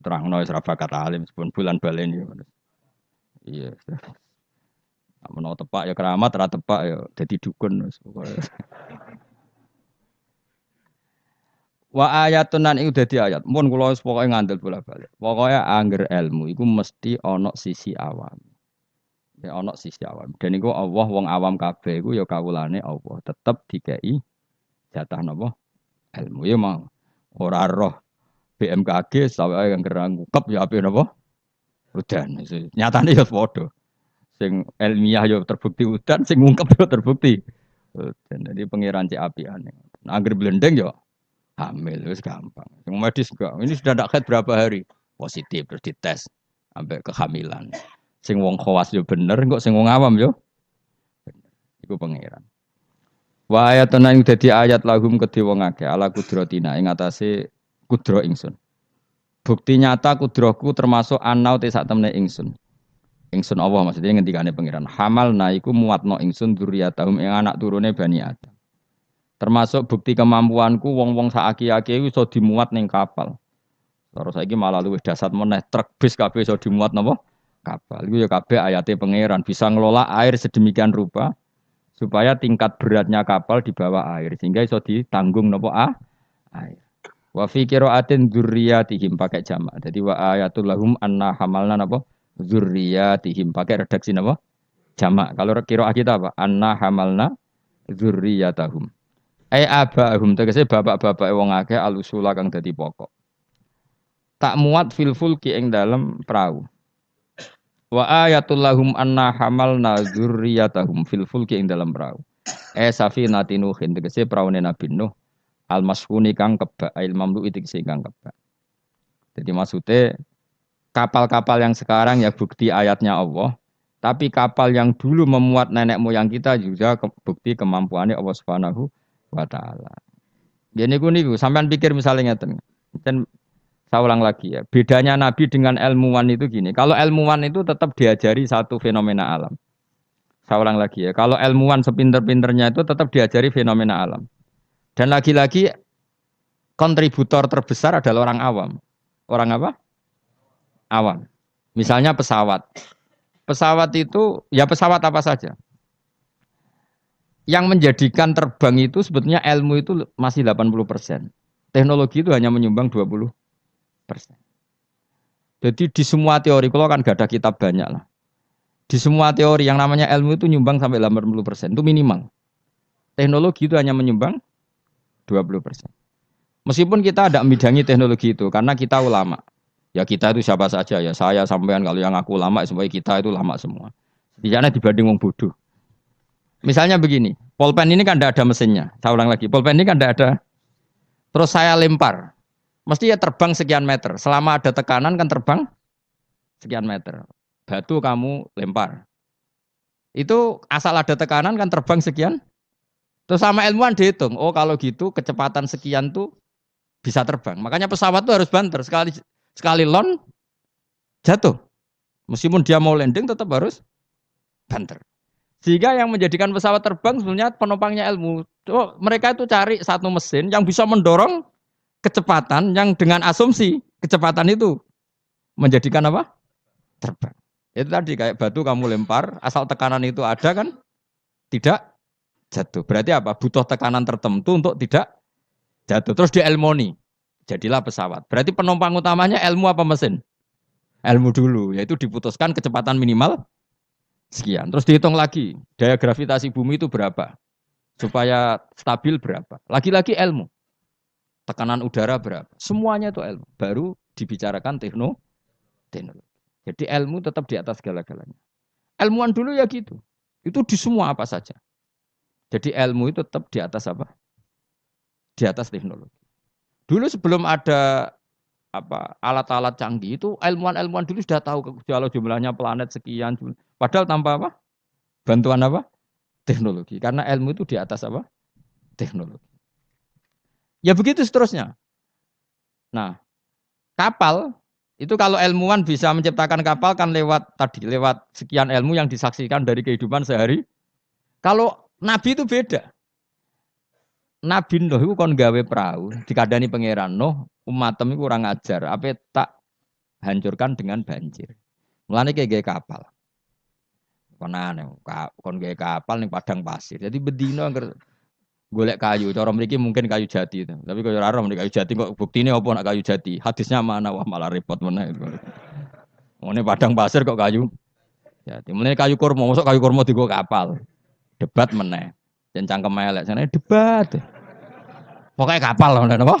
terangno wis ra bakat alim pun bulan baleni. Iya. Menawa tepak ya keramat, ra tepak ya dadi dukun wis pokoke. Wa ayatun nan iku dadi ayat. Mun kula wis pokoke ngandel bola-balik. Pokoke angger ilmu iku mesti ana sisi awam. Ya ana sisi awam. Dan iku Allah wong awam kabeh iku ya kawulane Allah. Tetep dikei jatah napa? Ilmu ya mau. Ora roh BMKG sawake yang gerang ngukep ya ape napa? Udan. Nyatane ya padha. Sing ilmiah ya terbukti udan, sing ngungkep ya terbukti. Dan jadi pangeran cek apiane. Nah, angger blendeng ya hamil wis gampang. Yang medis enggak. Ini sudah ndak haid berapa hari? Positif terus dites sampai kehamilan. Sing wong khawas yo bener, kok sing wong awam yo bener. Iku pangeran. Wa ayatun ing dadi ayat lahum kedhe wong akeh ala kudratina ing atase kudra ingsun. Bukti nyata kudraku termasuk anau te sak temne ingsun. Ingsun Allah maksudnya ngendikane pangeran. Hamal naiku muatno ingsun dzurriyyatahum ing anak turune Bani Adam. Termasuk bukti kemampuanku wong-wong saaki-aki iso dimuat ning kapal. Terus saiki malah luwih dasar meneh truk bis kabeh iso dimuat napa? Kapal. Iku ya kabeh ayate pangeran bisa ngelola air sedemikian rupa supaya tingkat beratnya kapal di bawah air sehingga iso ditanggung napa air. Wa fi qiraatin dzurriyyatihim pakai jamak. Jadi wa ayatul lahum anna hamalna napa? Dzurriyyatihim pakai redaksi napa? Jamak. Kalau qiraat kita apa? Anna hamalna dzurriyyatahum. Abahum tegese bapak-bapak wong akeh alusula kang dadi pokok. Tak muat fil fulki ing dalem perahu. Wa ayatul lahum anna hamalna dzurriyyatahum fil fulki ing dalem perahu. Safinatin Nuhin tegese praune Nabi Nuh al masfuni kang kebak ail mamlu tegese kang kebak. Jadi maksudnya kapal-kapal yang sekarang ya bukti ayatnya Allah. Tapi kapal yang dulu memuat nenek moyang kita juga bukti kemampuannya Allah Subhanahu wa ta'ala. Jadi niku sampean pikir misalnya ngeten. Dan saya ulang lagi ya. Bedanya Nabi dengan ilmuwan itu gini. Kalau ilmuwan itu tetap diajari satu fenomena alam. Saya ulang lagi ya. Kalau ilmuwan sepinter-pinternya itu tetap diajari fenomena alam. Dan lagi-lagi kontributor terbesar adalah orang awam. Orang apa? Awam. Misalnya pesawat. Pesawat itu ya pesawat apa saja. Yang menjadikan terbang itu sebetulnya ilmu itu masih 80%. Teknologi itu hanya menyumbang 20%. Jadi di semua teori, kalau kan gak ada kitab banyak lah. Di semua teori yang namanya ilmu itu nyumbang sampai 80%. Itu minimal. Teknologi itu hanya menyumbang 20%. Meskipun kita ada membidangi teknologi itu, karena kita ulama. Ya kita itu siapa saja ya. Saya sampean kalau yang aku ulama, semuanya kita itu ulama semua. Setidaknya dibanding wong bodoh. Misalnya begini, pulpen ini kan tidak ada mesinnya. Saya ulang lagi, pulpen ini kan tidak ada. Terus saya lempar, mesti ya terbang sekian meter. Selama ada tekanan kan terbang sekian meter. Batu kamu lempar. Itu asal ada tekanan kan terbang sekian. Terus sama ilmuwan dihitung, oh kalau gitu kecepatan sekian tuh bisa terbang. Makanya pesawat tuh harus banter. Sekali lon jatuh. Meskipun dia mau landing tetap harus banter. Sehingga yang menjadikan pesawat terbang sebenarnya penumpangnya ilmu. Oh, mereka itu cari satu mesin yang bisa mendorong kecepatan yang dengan asumsi kecepatan itu menjadikan apa? Terbang. Itu tadi kayak batu kamu lempar, asal tekanan itu ada kan tidak jatuh. Berarti apa? Butuh tekanan tertentu untuk tidak jatuh. Terus dielmoni. Jadilah pesawat. Berarti penumpang utamanya ilmu apa mesin? Ilmu dulu, yaitu diputuskan kecepatan minimal sekian. Terus dihitung lagi, daya gravitasi bumi itu berapa? Supaya stabil berapa? Lagi-lagi ilmu. Tekanan udara berapa? Semuanya itu ilmu. Baru dibicarakan teknologi. Jadi ilmu tetap di atas segala-galanya. Ilmuwan dulu ya gitu. Itu di semua apa saja. Jadi ilmu itu tetap di atas apa? Di atas teknologi. Dulu sebelum ada alat-alat canggih itu ilmuwan-ilmuwan dulu sudah tahu kalau jumlahnya planet sekian. Padahal tanpa apa? Bantuan apa? Teknologi. Karena ilmu itu di atas apa? Teknologi. Ya begitu seterusnya. Nah, kapal itu kalau ilmuwan bisa menciptakan kapal kan lewat sekian ilmu yang disaksikan dari kehidupan sehari. Kalau Nabi itu beda. Nabi Nuh itu kon gawe perahu, dikandani pangeran Nuh, umatem itu kurang ajar. Apa tak hancurkan dengan banjir. Mulane kayak kapal. Kon gawe kapal ning padang pasir. Jadi bedino angger golek kayu, cara mriki mungkin kayu jati itu. Tapi kaya ora ora kayu jati kok buktine apa nak kayu jati? Hadisnya mana? Wah malah repot meneh. Ngene padang pasir kok kayu jati. Mulane kayu kurma, mosok kayu kurma digo kapal. Debat meneh. Jan cangkem elek, jane debat. Pokoke kapal lho napa?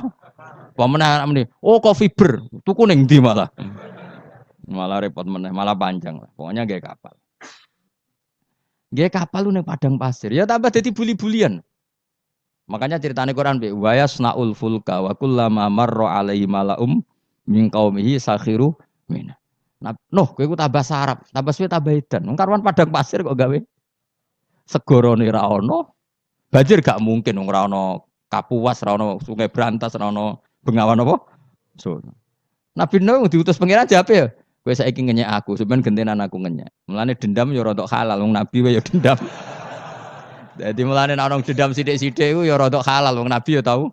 Apa meneh anak meni? Oh kok fiber, tuku ning ndi malah. Malah repot meneh, malah panjang lah. Pokoknya gawe kapal. Gawe kapal lu ning padang pasir. Ya tambah dadi buli-bulian. Makanya ceritane Quran be wa yasnaul fulka wa kullama marra alaihi malaum min qaumihi sakhiru min. Nah, kowe ku tambah sarap, tambah suwe tambah edan. Wong karwan padang pasir kok gawe segorone ra ono. Banjir gak mungkin wong ra ono Kapuas, ra ono Sungai Brantas, ra ono Bengawan apa? So. Nabi Nuh diutus pangeran jape ya. Kowe saiki ngenyek aku, sampean gentenan aku ngenyek. Mulane dendam ya rada halal wong nabi wae ya dendam. Jadi mulane ana wong dendam sithik-sithik iku ya rada halal wong nabi ya tau.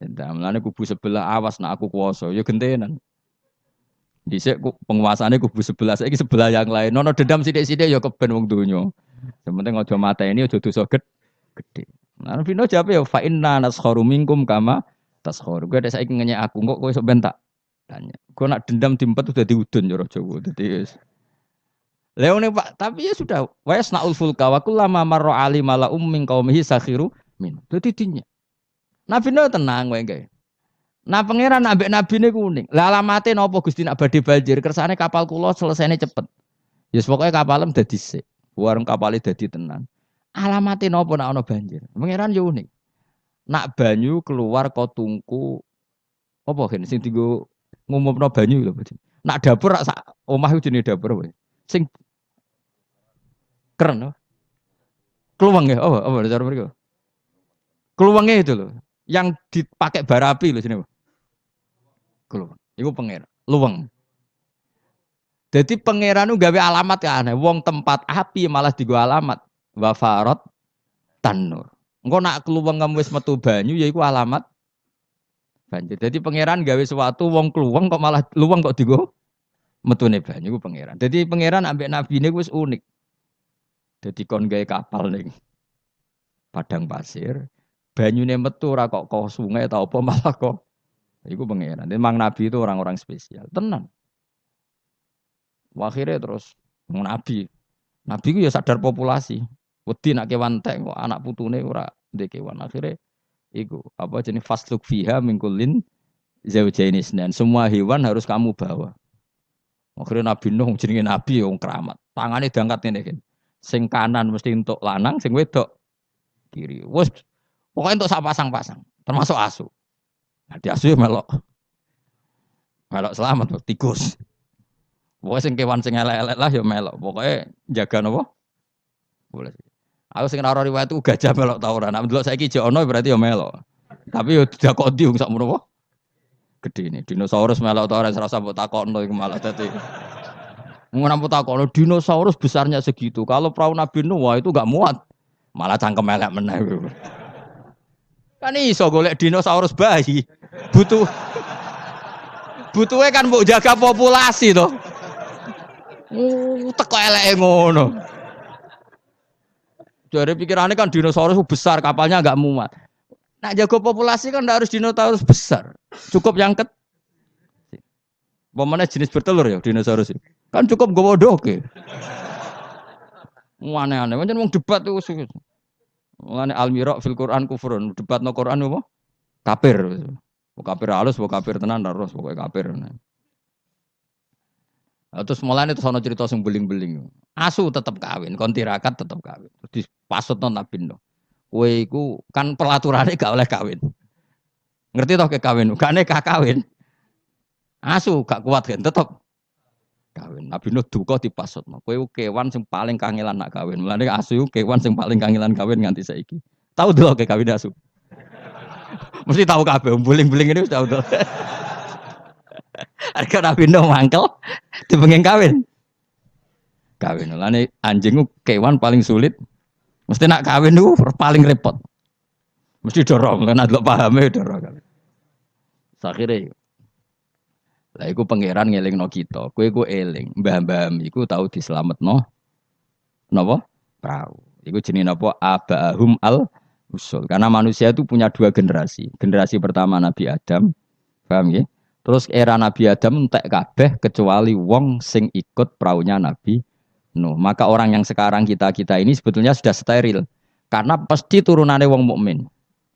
Dendam mulane kubu sebelah awas nak aku kuwasa ya gentenan. Dhisik penguasane kubu sebelah saiki sebelah yang lain. Ono dendam sithik-sithik ya keben wong donya. Sementing aja mateni aja dosa gede. Nah, Nabi Nuh jawab ya fa inna naskharu minkum kama taskhur. Gue ada saiki ngenyek aku kok kowe sok bentak. Tanya. Gue nak dendam diempet udah diudun ya Jawa. Dadi Leone Pak, tapi ya sudah. Wa yasnaul fulka wa kullama marra ali malaum min qaumihi sakhiru min. Dadi dinya. Nabi Nuh tenang wae gae. Nah pangeran ambek nabine kuning. Lah alamate napa Gusti nak badhe banjir kersane kapal kula selesainya cepet. Ya pokoke kapalem dadi sik. Warung kapale dadi tenan. Alamate napa nek ana banjir? Pangeran yo unik. Nak banyu keluar kok tungku apa gen sing dienggo ngumumno banyu lho. Nak dapur sak omah iku jenenge dapur wae. Sing keren. Kluweng ya, apa cara mriko? Kluwenge itu loh. Yang dipakai bara api lho sini. Kluweng. Iku pangeran. Luweng. Jadi pangeran nu gawe alamat ya aneh. Wong tempat api malah digo alamat. Wafarot tanur. Engko nak kluweng kamu wis metu banyu yaiku alamat banjir. Jadi pangeran gawe sesuatu wong kluweng kok malah luweng kok digo metune banyu iku pangeran. Jadi pangeran ambek nabine wis unik. Jadi kon gawe kapal ning padang pasir, banyune metu ora kok sungai ta apa malah kok iku pangeran. Memang nabi itu orang-orang spesial. Tenan. Akhirnya terus nabi ku ya sadar populasi. Wedi nak kewan entek kok anak putune ora ndek kewan. Akhire iku apa jenis fasluk fiha min kullin zaujaini isnan. Semua hewan harus kamu bawa. Akhire Nabi Nuh jenenge nabi wong keramat. Tangane diangkat ngene iki. Sing kanan mesti entuk lanang, sing wedok kiri. Wes pokoke entuk sak pasang-pasang, termasuk asu. Nah, di asu ya melok. Melok selamat tikus. Pokoke sing kewan sing elek-elek lah ya melok. Pokoke jaga napa? Boleh. Aku sing ora riwayat itu gajah melok ta ora. Nek ndelok saiki jek ono berarti ya melok. Tapi yo didakoni wong sak menawa. Gedhe ini dinosaurus melok ta ora serasa mbok takokno iku malah dadi. Ngono mbok takokno dinosaurus besarnya segitu. Kalau perahu Nabi Nuh wah itu enggak muat. Malah cangkem elek meneh. Kan iso golek dinosaurus bayi. Butuhe kan mbok jaga populasi to. Teko eleke ngono. Dari pikirannya kan dinosaurus besar, kapalnya enggak muat. Nak jaga populasi kan enggak harus dinosaurus besar. Cukup yang Pemane jenis bertelur ya dinosaurus. Kan cukup nggawa doke. Aneh-aneh, pancen wong debat tuh. Mulane al-mira fil Quran kufrun, debatno Quran apa? Kafir. Kafir halus, kafir tenan terus pokoke kafir. Terus mulane terus ana cerita sing beling-beling. Asu tetep kawin, kon tirakat tetep kawin. Terus dipasutno Nabi Nuh. Kowe iku kan pelaturane gak oleh kawin. Ngerti toh ke kawin? Gak nekah kawin. Asu gak kuat kan tetep kawin. Nabi Nuh duka dipasutno. Kowe kewan sing paling kangelan nak kawin. Mulane asu kewan sing paling kangelan kawin nganti saiki. Tahu delok ke kawin asu. Mesti tahu kabeh, beling-beling ini wis tahu delok. Harga Nabi Nuh mangkel dipengen kawin. Kawin. Lane anjing kewan paling sulit. Mesti nak kawin itu paling repot. Mesti dorong karena delok pahame dorong. Akhire Lah iku pangeran ngelingno kita. Kowe ku eling, mbah-mbah iku tau dislametno napa? Perahu. Iku jenenge napa? Abahum al usul. Karena manusia itu punya dua generasi. Generasi pertama Nabi Adam, paham ya? Terus era Nabi Adam entek kabeh kecuali wong sing ikut perahunya Nabi Nuh. Maka orang yang sekarang kita ini sebetulnya sudah steril. Karena pasti turunannya wong mukmin.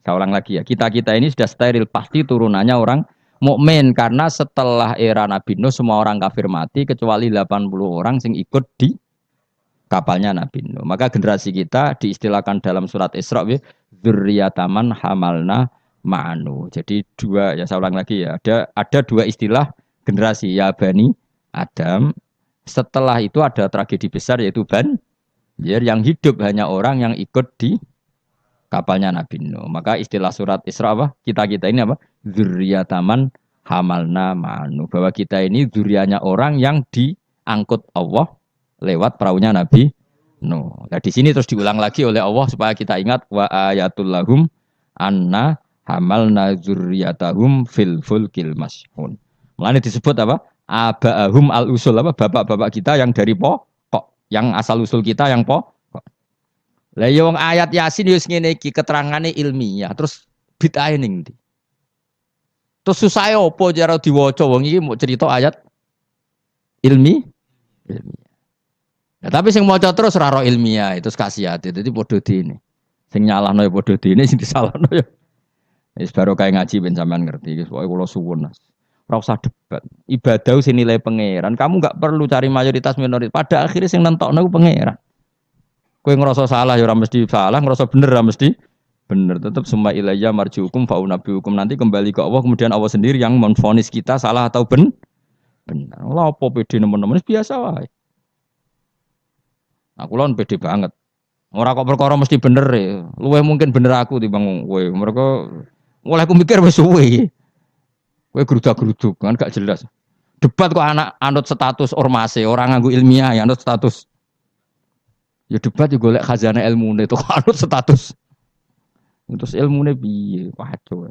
Saya ulang lagi ya, kita ini sudah steril, pasti turunannya orang mukmin karena setelah era Nabi Nuh semua orang kafir mati kecuali 80 orang sing ikut di kapalnya Nabi Nuh. Maka generasi kita diistilahkan dalam surat Isra dzurriyyataman hamalna ma'anu. Jadi dua, ya saya ulang lagi ya, ada dua istilah generasi ya Bani Adam. Setelah itu ada tragedi besar yaitu Banjir yang hidup hanya orang yang ikut di kapalnya Nabi Nuh. Maka istilah surat Isra apa? Kita ini apa? Dzurriyyataman hamalna ma'anu. Bahwa kita ini dzurriyyahnya orang yang diangkut Allah lewat perahunya Nabi Nuh. Nah, di sini terus diulang lagi oleh Allah supaya kita ingat wa ayatul lahum anna hamalna dzurriyyatahum fil fulkil mashhun. Mulane disebut apa? Abahum al usul apa? Bapak-bapak kita yang dari pokok, yang asal usul kita yang pokok. Lah yo ayat Yasin yo ngene iki keterangane ilmiah, terus bid'ah ning ndi? Terus susah apa cara diwaca wong iki mau cerita ayat ilmiah. Ya, tapi sing maca terus ora ro ilmiah itu khasiate. Dadi padha dene. Sing nyalahno ya padha dene, sing disalahno ya. Wis baru kae ngaji ben sampean ngerti. Pokoke kula suwun. Ora usah debat. Ibadah sing nilai pangeran. Kamu enggak perlu cari mayoritas minoritas. Pada akhirnya sing nentokno ku pangeran. Kowe ngerasa salah ya ora mesti salah, ngerasa bener ora mesti bener. Tetap summa ilayya marji'ukum fa unabbiukum. Nanti kembali ke Allah, kemudian Allah sendiri yang menvonis kita salah atau benar. Lah apa pede nemen-nemen biasa wae. Aku lawan pede banget. Ora kok perkara mesti bener ya. Luwih mungkin bener aku timbang kowe. Mereka mulai aku mikir wis suwe. Kowe gerudak-geruduk kan gak jelas. Debat kok anak anut status ormase, orang nganggo ilmiah ya anut status. Ya debat juga golek khazanah ilmune itu anut status. Terus ilmune piye? Waduh.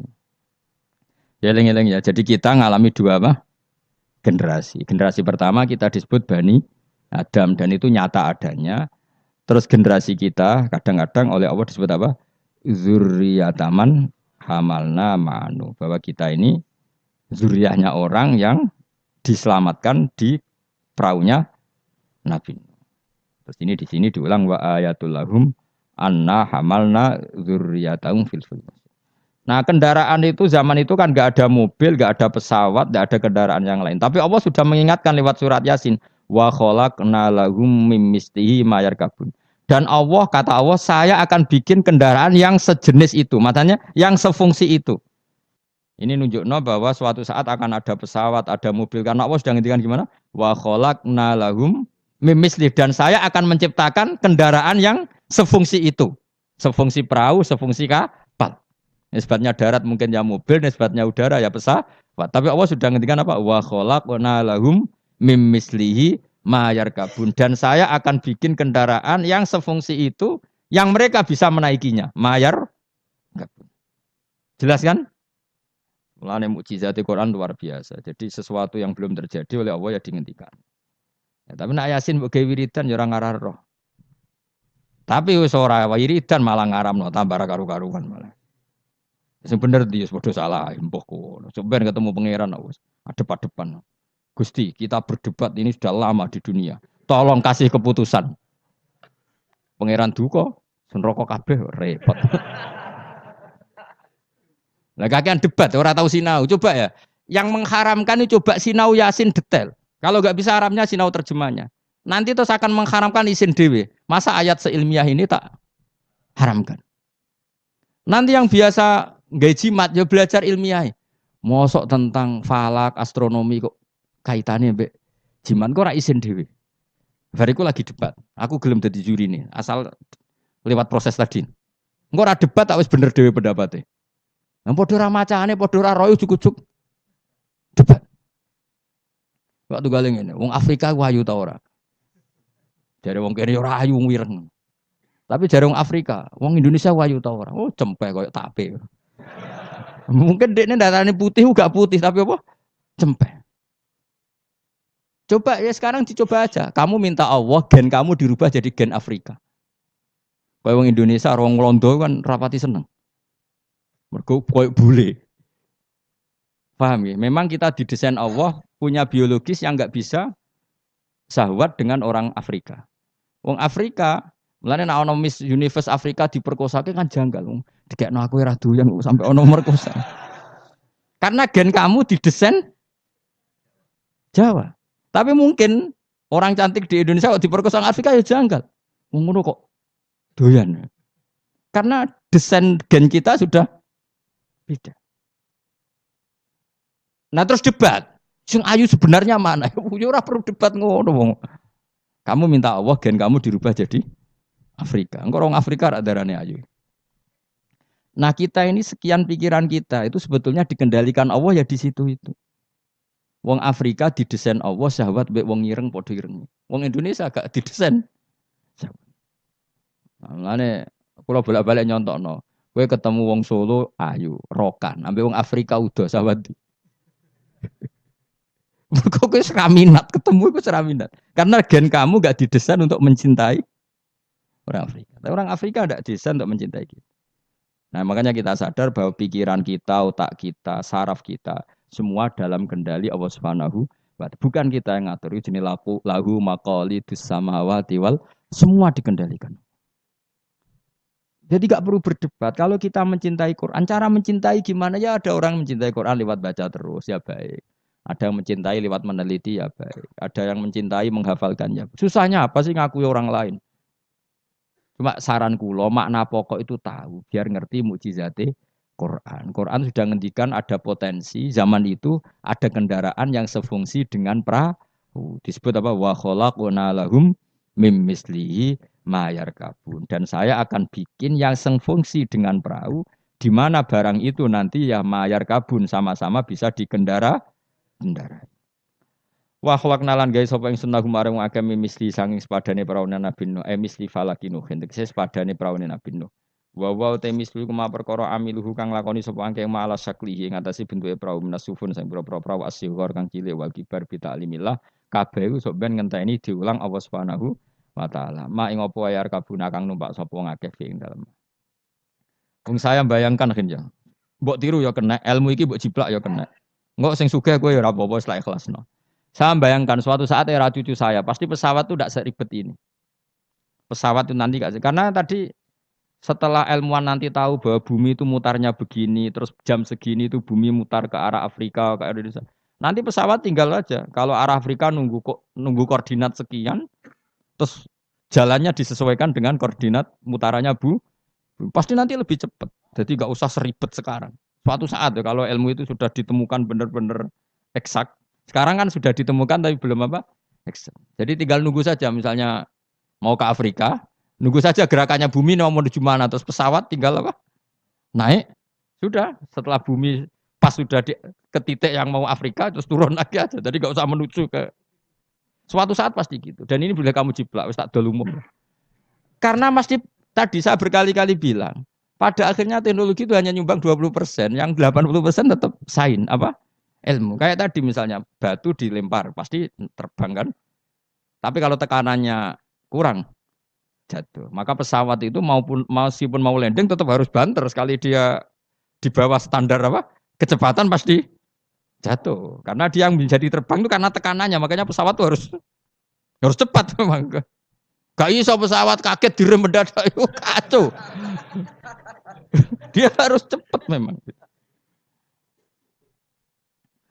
Ya eling-eling ya. Jadi kita ngalami dua apa? Generasi. Generasi pertama kita disebut Bani Adam dan itu nyata adanya. Terus generasi kita kadang-kadang oleh Allah disebut apa? Dzurriyyataman hamalna ma'anu. Bahwa kita ini zuriyahnya orang yang diselamatkan di perahunya Nabi. Terus ini di sini diulang wa ayatul lahum anna hamalna dzurriyyatahum fil fulk. Nah, kendaraan itu zaman itu kan enggak ada mobil, enggak ada pesawat, enggak ada kendaraan yang lain. Tapi Allah sudah mengingatkan lewat surat Yasin wa khalaqna lahum mim mislihi ma yarkabun. Dan Allah kata Allah, saya akan bikin kendaraan yang sejenis itu, makanya yang sefungsi itu. Ini nunjukno bahwa suatu saat akan ada pesawat, ada mobil karena Allah sudah ngintikan gimana? Wa khalaqna lahum mim mislihi dan saya akan menciptakan kendaraan yang sefungsi itu. Sefungsi perahu, sefungsi kapal. Nisbatnya darat mungkin ya mobil, nisbatnya udara ya pesawat. Tapi Allah sudah ngintikan apa? Wa khalaqna lahum mim mislihi ma yarkabun dan saya akan bikin kendaraan yang sefungsi itu yang mereka bisa menaikinya. Mayar jelas kan? Mulane mukjizat Quran luar biasa. Jadi sesuatu yang belum terjadi oleh Allah ya dihentikan. Ya, tapi nak Yasin mbok gawe wiridan ya ora ngarah roh. Tapi wis ora wiridan malah ngaramno tambah karu-karuan malah. Sing bener dia padha salah mbahku. Sampeyan ketemu pangeran wis adep-adepan. Gusti, kita berdebat ini sudah lama di dunia. Tolong kasih keputusan. Pangeran duka, senroko kabeh repot. Lah kakean debat, orang tahu sinau. Coba ya, yang mengharamkan itu coba sinau Yasin detail. Kalau nggak bisa haramnya sinau terjemahnya. Nanti terus akan mengharamkan isin dewe. Masa ayat seilmiah ini tak haramkan? Nanti yang biasa nggak jimat ya belajar ilmiah. Mosok tentang falak, astronomi kok kaitannya mbek jiman kok ora isin dhewe. Bariku lagi debat. Aku gelem dadi juri nih, asal lewat proses tadi. Engko ora debat tak wis bener dhewe pendapate. Nang padha ora macane, padha ora royo juk-juk debat. Waktu gale ngene, wong Afrika ku ayu ta ora? Jare wong kene ora ayu wireng. Tapi jare wong Afrika, wong Indonesia ayu ta ora? Oh, cempek koyo tape. Mungkin dekne darane putih gak putih tapi apa? Cempek. Coba ya sekarang dicoba aja. Kamu minta Allah gen kamu dirubah jadi gen Afrika. Kayak wong Indonesia, orang Londo kan rapati seneng. Mergo koyo bule. Paham ya? Memang kita didesain Allah punya biologis yang nggak bisa sahwat dengan orang Afrika. Wong Afrika, mulane nek ana Miss Universe Afrika diperkosake kan janggal. Dikekno aku ora doyan sampai ana merkosa. Karena gen kamu didesain Jawa. Tapi mungkin orang cantik di Indonesia kok diperkosa Afrika ya janggal. Ngono kok doyan. Karena desain gen kita sudah beda. Nah terus debat. Sing ayu sebenarnya mana? Ya ora perlu debat ngono wong. Kamu minta Allah gen kamu dirubah jadi Afrika. Engko orang Afrika rak darane ayu. Nah kita ini sekian pikiran kita itu sebetulnya dikendalikan Allah ya di situ itu. Wong Afrika didesain Allah syahwat mbek wong ireng padha ireng. Wong Indonesia gak didesain. Nah, mulane kula bolak-balik nyontokno. Kowe ketemu wong Solo ayu, rokan, ambek wong Afrika udah syahwat. Mergo kowe ora minat ketemu iku ora minat. Karena gen kamu gak didesain untuk mencintai orang Afrika. Tapi orang Afrika tidak didesain untuk mencintai kita. Nah, makanya kita sadar bahwa pikiran kita, otak kita, saraf kita semua dalam kendali Allah Subhanahu wa ta'ala. Bukan kita yang ngatur. Ini lahu maqalidus samawati wal semua dikendalikan. Jadi gak perlu berdebat. Kalau kita mencintai Quran, cara mencintai gimana ya? Ada orang mencintai Quran lewat baca terus ya baik. Ada yang mencintai lewat meneliti ya baik. Ada yang mencintai menghafalkan ya. Susahnya apa sih ngakui orang lain? Cuma saran kula makna pokok itu tahu biar ngerti mukjizate Quran. Quran sudah ngendikan ada potensi zaman itu ada kendaraan yang sefungsi dengan perahu. Disebut apa? Wa khalaqna lahum mim mislihi ma yarkabun. Dan saya akan bikin yang sefungsi dengan perahu di mana barang itu nanti ya ma yarkabun sama-sama bisa kendarai. Wa khalaqna lan gawe sapa ing sunnah marang akeh misli sanging sepadane praune Nabi Nuh misli falakinu hendak sepadane praune Nabi Nuh. Wa te misli kuma perkara amiluhu kang lakoni sapa angke maala saklihi ing atase bentuke prau minasufun sing pira-pira prau asyghar kang cilik wal kibar bi ta'limillah kabeh sok ben ngenteni diulang Allah Subhanahu wa taala. Ma ing apa ayar kabuna kang numpak sapa ngakeh ing dalem. Wong saya bayangkan kenja. Mbok tiru ya kena, ilmu iki mbok jiplak ya kena. Engko sing sugih kowe ya ora apa-apa selek ikhlasno. Saya bayangkan suatu saat era cucu saya, pasti pesawat itu tidak seribet ini. Pesawat itu nanti gak, karena tadi setelah ilmuwan nanti tahu bahwa bumi itu mutarnya begini, terus jam segini itu bumi mutar ke arah Afrika, ke Indonesia. Nanti pesawat tinggal aja. Kalau arah Afrika nunggu koordinat sekian, terus jalannya disesuaikan dengan koordinat mutarannya pasti nanti lebih cepat. Jadi nggak usah seribet sekarang. Suatu saat ya, kalau ilmu itu sudah ditemukan benar-benar eksak. Sekarang kan sudah ditemukan tapi belum apa? Eksak. Jadi tinggal nunggu saja. Misalnya mau ke Afrika, nunggu saja gerakannya bumi mau menuju mana, terus pesawat tinggal apa? Naik. Sudah. Setelah bumi pas sudah ke titik yang mau Afrika, terus turun lagi aja. Jadi nggak usah menuju ke. Suatu saat pasti gitu. Dan ini boleh kamu jiplak, wis tak dol umum. Karena mesti tadi saya berkali-kali bilang, pada akhirnya teknologi itu hanya nyumbang 20%, yang 80% tetap sains apa? Ilmu. Kayak tadi misalnya batu dilempar pasti terbang kan. Tapi kalau tekanannya kurang jatuh. Maka pesawat itu meskipun mau landing tetap harus banter sekali dia di bawah standar apa? Kecepatan pasti jatuh. Karena dia yang menjadi terbang itu karena tekanannya, makanya pesawat itu harus cepat memang. Gak iso pesawat kaget direm mendadak itu kacau. Dia harus cepat memang.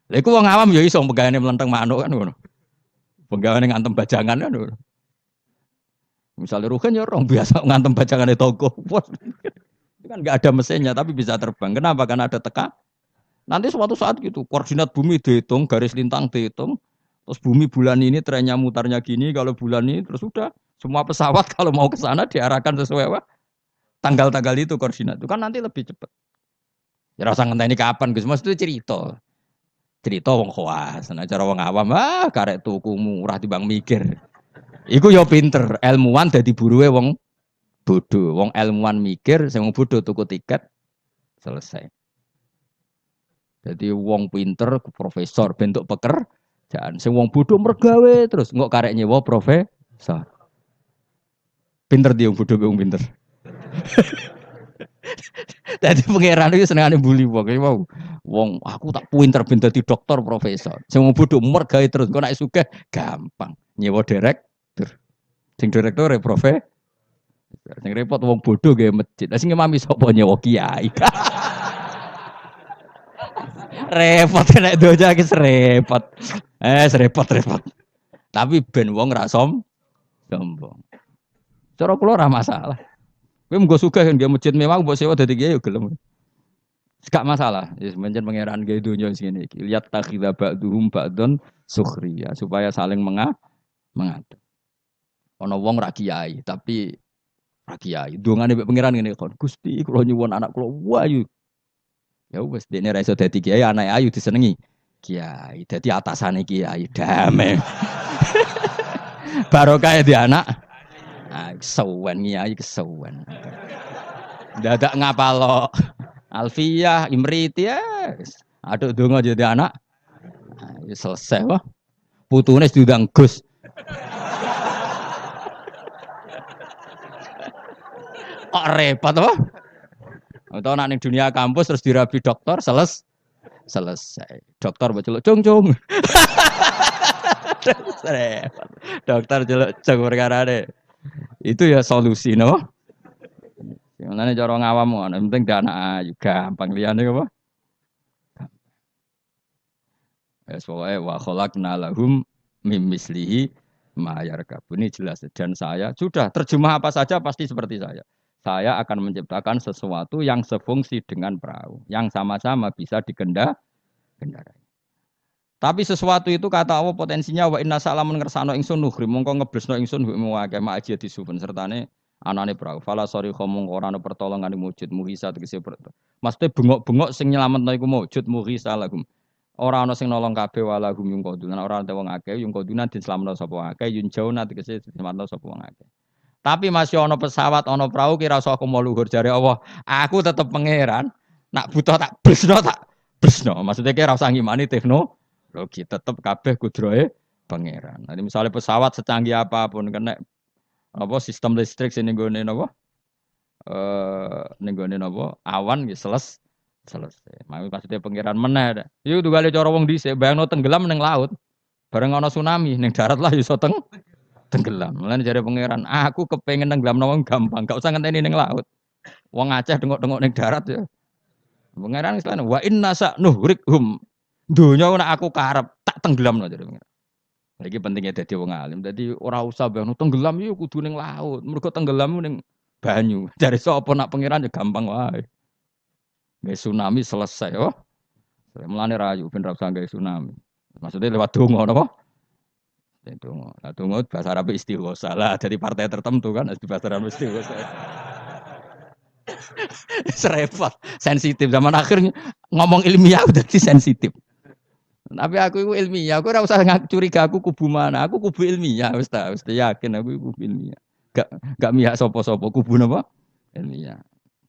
Lha iku wong awam ya iso pegawene mlenteng manuk kan ngono. Pegawene ngantem bajangan kan ngono. Misalnya Ruhin ya orang biasa ngantem bajangane toko. Itu kan enggak ada mesinnya tapi bisa terbang. Kenapa? Karena ada teka. Nanti suatu saat gitu, koordinat bumi dihitung, garis lintang dihitung. Terus bumi bulan ini trennya mutarnya gini, kalau bulan ini terus sudah semua pesawat kalau mau ke sana diarahkan sesuai apa? Tanggal-tanggal itu koordinat. Itu kan nanti lebih cepat. Ya rasa ngenteni kapan Gus? Mas itu cerita wong khawas, nah cara wong awam karek tuku murah timbang mikir. Iku yo pinter, ilmuwan dadi buruhe wong bodoh. Wong ilmuwan mikir, sing wong bodoh tuku tiket selesai. Jadi wong pinter profesor bentuk Jangan sing wong bodho mergawe terus engko karek nyewa profesor. Pinter dia wong bodho wong pinter. Dadi pangeran iki senengane bully wong. Mau wong aku tak pinter dadi dokter profesor. Sing wong bodho mergawe terus engko nek sugih gampang nyewa direktur. Sing direktur profesor. Sing repot wong bodho gawe masjid. Lah sing imami sapa nyewa kiai. Repot nek doja iki repot. Repot. Tapi ben wong ra sombong. Cara kula ora masalah. Kowe menggo sugih kan nggih masjid mewah mbok sewa dadi kiai yo gelem. Gak masalah. Wis mencen pangeran gawe donya sing ngene iki. Lihat takhidha ba'duhum ba'don sukhriya supaya saling mengatur. Ana wong ra kiai tapi ra kiai. Dongane mbek pangeran ngene kon. Gusti kula nyuwun anak kula wayu. Ya wis dene ra iso dadi kiai, anake ayu disenengi. Kiai, dadi atasane kiai damai. Barokah di anak. Ah, kesuwen kiai kesuwen. Dadak ngapalo. Alfiyah, Imriti ya. Aduh donga jadi anak. Nah, ya selesai wah. Putune diundang Gus. Kok repot wah. Atau nak ning dunia kampus terus dirabi dokter selesai. Dokter mbok celuk cung. Dokter celuk cung perkarane. Itu ya solusi no. Yang cara ngawam ngono, penting dana ayu gampang liyane apa? Wes pokoke wa khalaqna lahum mim mislihi ma yarkabun. Ini jelas dan saya sudah terjemah apa saja pasti seperti saya. Saya akan menciptakan sesuatu yang sefungsi dengan perahu, yang sama-sama bisa dikendarai. Tapi sesuatu itu kata Allah potensinya wa inna salamun ngersano ingsun nuhri mongko ngeblesno ingsun mu akeh ma aja disupen sertane anane perahu. Fala sori khomong ora ana pertolongan wujud muhisa tegese Maksudnya bengok-bengok sing nyelametno iku wujud muhisa lahum. Ora ana sing nolong kabeh walahum yung kodunan ora ana wong akeh yung kodunan diselametno sapa akeh yun jauna tegese diselametno sapa wong akeh. Tapi masih ono pesawat, ono perahu kira aku mau luhur jare Allah. Aku tetep pangeran. Nak butuh tak bresno. Maksudnya kira usah ngimani teknologi, tetep kabeh kudrohe pangeran. Nanti misalnya pesawat secanggih apapun kena apa sistem listrik sini nggone napa? Ning gone napa? Awan nggih selesai. Maksudnya pangeran meneh. Iku tugale cara wong dhisik bayangno tenggelam ning laut. Bareng ana tsunami ning darat lah iso tenggelam. Mulane jare pangeran, aku kepengin nenggelamno wong gampang, gak usah ngenteni ning laut. Wong Aceh dengok-dengok ning darat ya. Pangeran istilahnya wa inna sa nuhrikhum. Donya nek aku karep tak tenggelamno jare pangeran. Iki pentingnya dadi wong alim. Dadi ora usah bayangno tenggelam yo kudu ning laut. Mergo tenggelam ning banyu. Jare sapa nak pangeran ya gampang wae. Nggih tsunami selesai oh. Mulane rayu ben ra usah gawe tsunami. Maksudnya lewat donga napa? Donga. Lah donga bahasa Arab istighosa lah dari partai tertentu kan di bahasa Arab istighosa. Serempet, sensitif zaman akhir ngomong ilmiah udah sensitif. Tapi aku itu ilmiah, aku ora usah curiga aku kubu mana, aku kubu ilmiah wis yakin aku kubu ilmiah. Gak mihak sapa-sapa kubu napa? Ilmiah.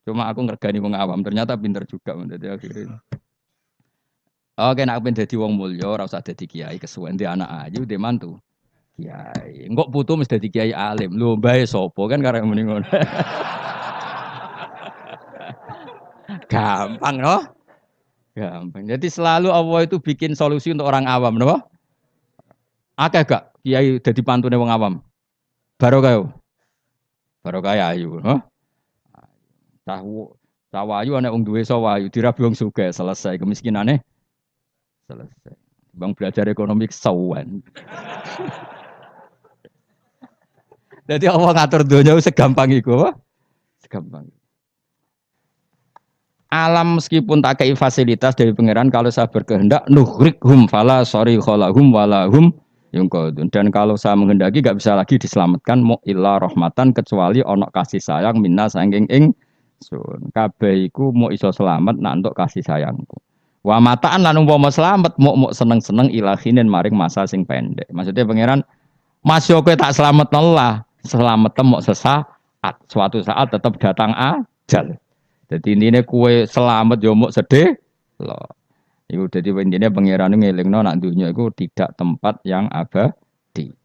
Cuma aku ngergani wong awam, ternyata pinter juga menjadi akhirnya. Oke, nek pengen dadi wong mulya ora usah dadi kiai kesuwen di anak ayu di mantu. Kiai. Engko putu mesti dadi kiai alim. Lho mbae sapa kan karek muni ngono. Gampang no? Gampang. Jadi selalu Allah itu bikin solusi untuk orang awam, no? Akeh gak kiai dadi pantune wong awam? Barokah. Barokah ayu, no? Sawayu ana wong duwe sawayu dirabi wong sugih selesai kemiskinane. Selesai. Bang belajar ekonomi kesawan. Jadi Allah ngatur dunia segampang itu, segampang. Alam meskipun tak kei fasilitas dari pangeran kalau saya berkehendak nuhrikhum fala sorry kholahum walahum yungkodun. Dan kalau saya menghendaki gak bisa lagi diselamatkan mu illa rahmatan kecuali ono kasih sayang minna sangking ingsun. Kabeh iku mau iso selamat nak entuk kasih sayangku. Wa mataan lan umpama slamet muk seneng-seneng ilahinen maring masa sing pendek. Maksudnya pangeran masih kowe tak slametno lah, selamat muk sesaat. Suatu saat tetap datang ajal. Jadi intine kowe selamat yo muk sedih lho. Iku dadi intine pangeran ngelingno nak dunya iku tidak tempat yang abadi.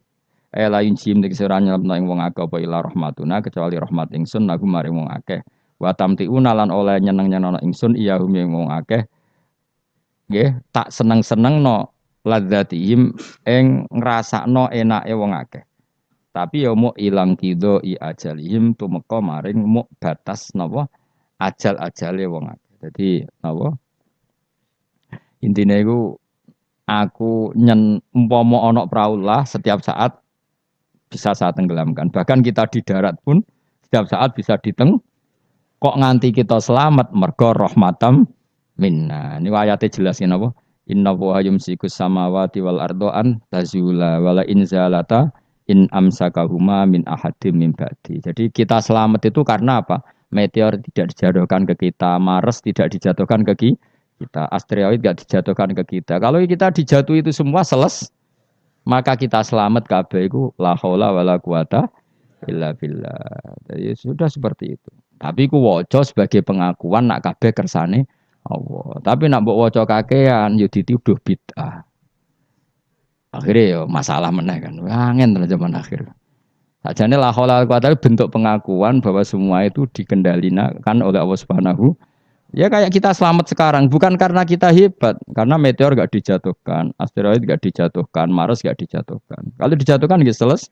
La yunjim nek sira nyelepno ing wong akeh apa ila rahmatuna kecuali rahmat ingsun aku maring wong akeh. Wa tamtiuna lan oleh nyeneng-nyenengno ingsun iya hum ing wong akeh. Nggih, tak seneng-senengno ladzatihim ing ngrasakno enake wong akeh. Tapi ya mau ilang kido i ajalihim tumeka maring mau batas napa ajal-ajale wong akeh. Dadi napa intine iku aku umpama ana praulah setiap saat bisa saya tenggelamkan. Bahkan kita di darat pun setiap saat bisa kok nganti kita selamat mergo rahmatam minna. Ini ayatnya jelasin apa? Inna wa yumsikus samawati wal ardoan tazula wala inzalata in amsakahuma min ahadim min ba'di. Jadi kita selamat itu karena apa? Meteor tidak dijatuhkan ke kita, Mars tidak dijatuhkan ke kita, asteroid tidak dijatuhkan ke kita. Kalau kita dijatuh itu semua maka kita selamat kabeh iku la haula wala quwata illa billah. Jadi sudah seperti itu. Tapi ku waca sebagai pengakuan nak kabeh kersane Allah. Tapi nak mbok waca kakean yo dituduh bid'ah. Akhirnya yo masalah meneh kan. Angin tenan zaman akhir. Sajane la haula wala quwata bentuk pengakuan bahwa semua itu dikendalikan oleh Allah Subhanahu. Ya kayak kita selamat sekarang bukan karena kita hebat, karena meteor gak dijatuhkan, asteroid gak dijatuhkan, Mars gak dijatuhkan. Kalau dijatuhkan gitu selesai.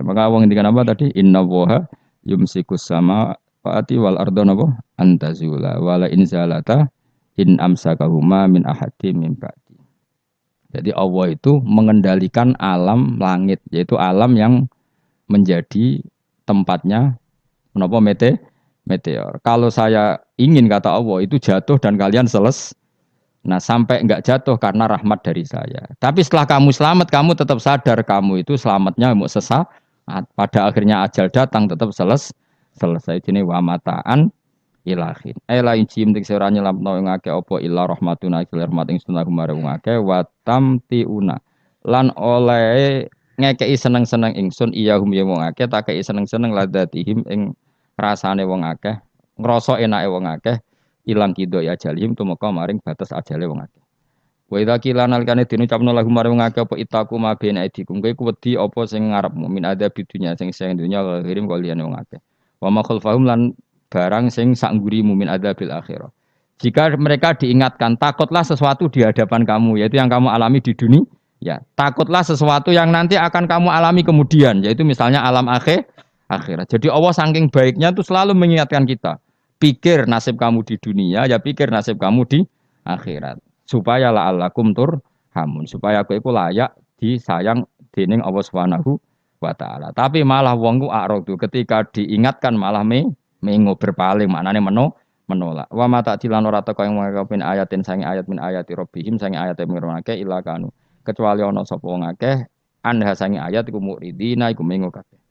Maka wong ngendikan apa tadi? Inna woha yumsikus sama faati wal ardon apa? Antazula wala inzalata in amsakahuma min ahadi min ba'di. Jadi Allah itu mengendalikan alam langit, yaitu alam yang menjadi tempatnya menapa meteor. Kalau saya ingin kata Allah itu jatuh dan kalian nah sampai enggak jatuh karena rahmat dari saya. Tapi setelah kamu selamat, kamu tetap sadar kamu itu selamatnya mau sesaat. Pada akhirnya ajal datang tetap selesai. Ini wa mataan ilahin. La injim tik sira nyelamno ing akeh apa illa rahmatuna ila rahmat ing sunah marang akeh wa tamtiuna. Lan oleh ngekei seneng-seneng ingsun iya hum ya wong akeh tak kei seneng-seneng ladatihim ing rasane wong akeh, ngrasa enake wong akeh, ilang kido ya ajalihim tumeka maring batas ajale wong akeh. Wa idza qila nalikane dinucapno lagu maring wong akeh apa itaku ma bena idikum kowe wedi apa sing ngarepmu min ada bidunya sing dunya kirim kaliyan wong akeh. Wa ma khalfahum lan barang sing sak nggurimu min adabil akhirah. Jika mereka diingatkan takutlah sesuatu di hadapan kamu yaitu yang kamu alami di dunia, ya takutlah sesuatu yang nanti akan kamu alami kemudian yaitu misalnya alam akhirat. Jadi Allah saking baiknya itu selalu mengingatkan kita. Pikir nasib kamu di dunia, ya pikir nasib kamu di akhirat. Supaya la'allakum turhamun. Supaya aku itu layak disayang dening Allah Subhanahu wa taala. Tapi malah wong ku a'radu ketika diingatkan malah mengo berpaling, maknane menolak. Wa mata dilan ora teko ing ngakepin ayatin sange ayat min ayati rabbihim sange ayat mirwanake ila kanu. Kecuali ana sapa wong akeh anha sange ayat iku muridina iku mengo kabeh.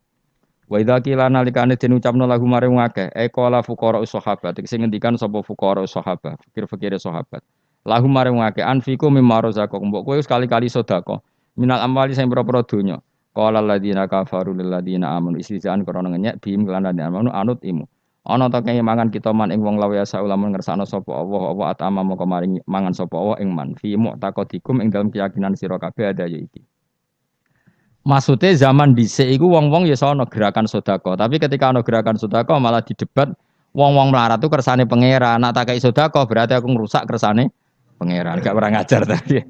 Wa idza qila nalikane den ucapno lagu mare wong akeh qala fuqara sahabat sing ngendikan sapa fuqara sahabat fikir-fikire sahabat lagu mare wong akeh anfiku mimma razaqakum mbok kowe sekali-kali sedekah minal amwali sing pira-pira donya qala alladziina kafaru lil ladziina amanu istizaan krana ngenyek bim kelan amanu anut imu ana ta kaya mangan kita man ing wong lawe asa ulama ngersakno sapa Allah apa atama moko maring mangan sapa Allah ing man fi mu'taqadikum ing dalem keyakinan sira kabeh ada ya iki. Maksudnya zaman dhisik iku wong-wong ya sono gerakan sedekah, tapi ketika ana gerakan sedekah malah didebat wong-wong melarat itu kersane pangeran. Nak tak kei sedekah berarti aku ngrusak kersane pangeran. Gak pernah ngajar tadi.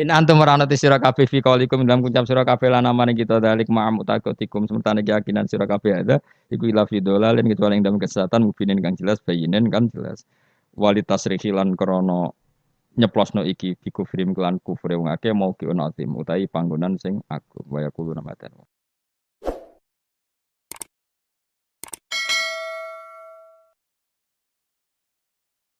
In antum maranati sira kabeh fi qaulikum dalam ucap sira kabeh lan amane kita dalik ma'am utakotikum sementara keyakinan sira kabeh ada iku ila fi dolalin kecuali ing dalam kesesatan mubinin kang jelas bayinen kan jelas. Walitas rihilan krana nyeplosno iki bikufrim kelan kufre wong akeh mau ki onatim utahi panggonan sing agung waya kulo namatan